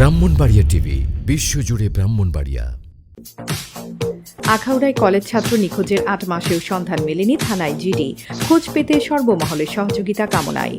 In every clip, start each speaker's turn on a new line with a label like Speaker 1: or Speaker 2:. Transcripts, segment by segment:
Speaker 1: Brahmanbaria TV, বিশ্বজুড়ে Brahmanbaria.
Speaker 2: আখাউড়ায় college ছাত্র নিখোঁজের ৮ মাসেও সন্ধান মেলেনি, থানায় জিডি। খোঁজ পেতে সর্বমহলের সহযোগিতা কামনায়।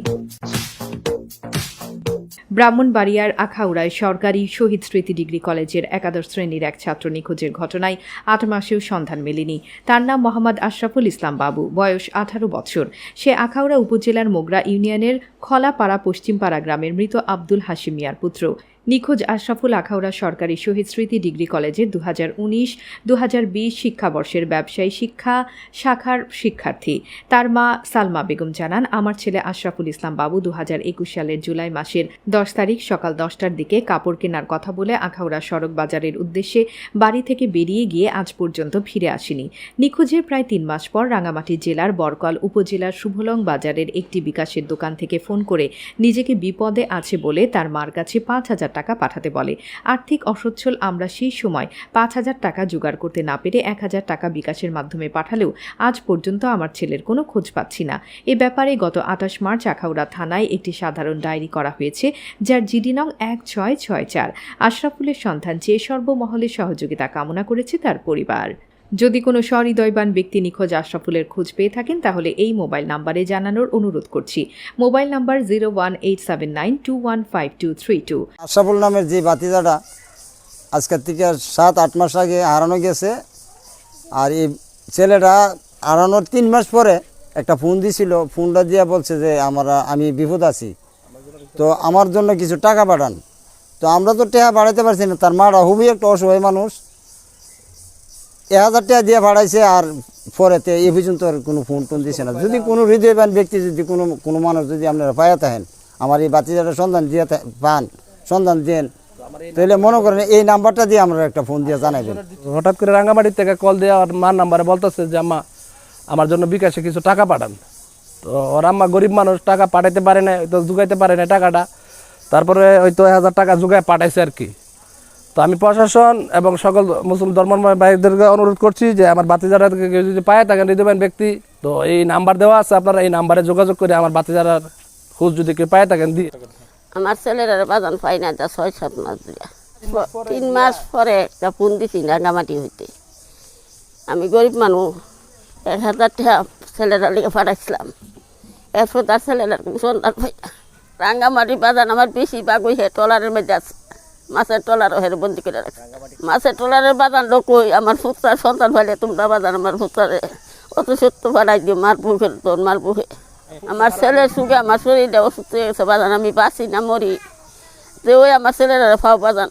Speaker 2: ব্রাহ্মণবাড়িয়ার আখাউড়ায় সরকারি শহীদ স্মৃতি ডিগ্রি কলেজের একাদশ শ্রেণীর এক ছাত্র নিখোঁজের ঘটনায় ৮ মাসেও সন্ধান মেলেনি। তার নাম মোহাম্মদ আশরাফুল ইসলাম বাবু, বয়স ১৮ বছর। সে আখাউড়া উপজেলার মোগরা ইউনিয়নের খলাপাড়া পশ্চিমপাড়া গ্রামের মৃত আব্দুল হাশিম মিয়ার পুত্র। নিখোঁজ আশরাফুল আখাউড়া সরকারি শহীদ স্মৃতি ডিগ্রি কলেজের ২০১৯-২০২০ শিক্ষাবর্ষের ব্যবসায়ী শিক্ষা শাখার শিক্ষার্থী। তার মা সালমা বেগম জানান, আমার ছেলে আশরাফুল ইসলাম বাবু ২০২১ সালের জুলাই মাসের ১০ তারিখ সকাল ১০টার দিকে কাপড় কেনার কথা বলে আখাউড়া সড়ক বাজারের উদ্দেশ্যে বাড়ি থেকে বেরিয়ে গিয়ে আজ পর্যন্ত ফিরে আসেনি। নিখোঁজের প্রায় ৩ মাস পর রাঙ্গামাটি জেলার বরকল উপজেলার শুভলং বাজারের একটি বিকাশের দোকান থেকে ফোন করে নিজেকে বিপদে আছে বলে তার মার কাছে ৫,০০০ টাকা পাঠাতে বলে। আর্থিক অসচ্ছল আমরা সেই সময় ৫,০০০ টাকা জোগাড় করতে না পেরে ১,০০০ টাকা বিকাশের মাধ্যমে পাঠালেও আজ পর্যন্ত আমার ছেলের কোনো খোঁজ পাচ্ছি না। এ ব্যাপারে গত ২৮ মার্চ আখাউড়া থানায় একটি সাধারণ ডায়েরি করা হয়েছে, যার জিডি নং ১৬৬৪। আশরাফুলের সন্ধান চেয়ে সর্বমহলের সহযোগিতা কামনা করেছে তার পরিবার। যদি কোনো সহৃদয়বান ব্যক্তি নিখোঁজ আশরাফুলের খোঁজ পেয়ে থাকেন তাহলে এই মোবাইল নাম্বারে জানানোর অনুরোধ করছি। Mobile number 01879215232।
Speaker 3: আশরাফুল নামের যে বাতিজাটা আজকের থেকে ৭-৮ মাস আগে হারানো গেছে, আর এই ছেলেটা হারানোর ৩ মাস পরে একটা ফোন দিছিল। ফোনটা দিয়ে বলছে যে আমি বিপদ আছি, তো আমার জন্য কিছু টাকা পাঠান। তো আমরা তো টাকা বাড়াইতে পারছি না, তার মারা খুবই একটা অসহায় মানুষ। ১,০০০ টাকা দিয়ে ভাড়াইছে, আর পরেতে এ পর্যন্ত আর কোনো ফোন টোন দিছে না। যদি কোনো হৃদয়বান ব্যক্তি, যদি কোনো মানুষ যদি আপনারা পাইয়া থাকেন, আমার এই বাচ্চাটা সন্ধান দিয়ে পান, সন্ধান দেন, তাহলে মনে করেন এই নাম্বারটা দিয়ে আমরা একটা ফোন দিয়ে জানাইবেন।
Speaker 4: হঠাৎ করে রাঙ্গামাটি থেকে কল দিয়ে আর মার নাম্বারে বলতেছে যে আম্মা আমার জন্য বিকাশে কিছু টাকা পাঠান। তো ওর আম্মা গরিব মানুষ, টাকা পাঠাইতে পারে না, তো জোগাইতে পারে না টাকাটা। তারপরে হয়তো ১,০০০ টাকা জোগায় পাঠাইছে আর কি। তো আমি প্রশাসন এবং সকল মুসলিম ধর্মাবলম্বী ভাইদেরকে অনুরোধ করছি যে আমার বাতিজারাকে যদি পায় থাকেন হৃদয়বান ব্যক্তি, তো এই নাম্বার দেওয়া আছে, আপনারা এই নাম্বারে যোগাযোগ করে আমার বাতিজারার খোঁজ যদি কেউ পায় থাকেন দিয়ে। আমার
Speaker 5: ছেলেরা বাজান পাই না, যা ৬-৭ মাস ধরে। ৩ মাস পরে একটা ফোন দিছি রাঙ্গামাটি হইতে। আমি গরিব মানুষ, ১,০০০ টাকা ছেলেরা লিখে পাঠাইছিলাম। এরপর তার ছেলেরা কোনো সন্তান পাই না। রাঙ্গামাটি বাজান আমার বেশি বাগ হয়ে ট্রলারের মধ্যে আছে, মাছের ট্রলার হেরে বন্দি করে রাখছে। মাছের ট্রলারের বাজান লোক আমার ফুটার সন্তান পাইলে তোমরা বাজান আমার ফুটারে অত সত্য পাঠাই দিও, মার বুকে তোর মার বুকে। আমার ছেলের সুখে আমার শরীরটা অসুস্থ হয়ে গেছে বাজান, আমি বাঁচি না মরি, যে ওই আমার ছেলেরা ফাও বাজান,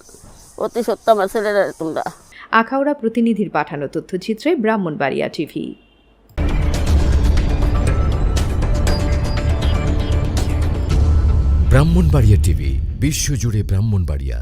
Speaker 5: অতি সত্য আমার ছেলেরা তোমরা।
Speaker 2: আখাউড়া প্রতিনিধির পাঠানো তথ্যচিত্রে ব্রাহ্মণবাড়িয়া টিভি।
Speaker 1: ব্রাহ্মণবাড়িয়া টিভি, বিশ্বজুড়ে ব্রাহ্মণবাড়িয়া।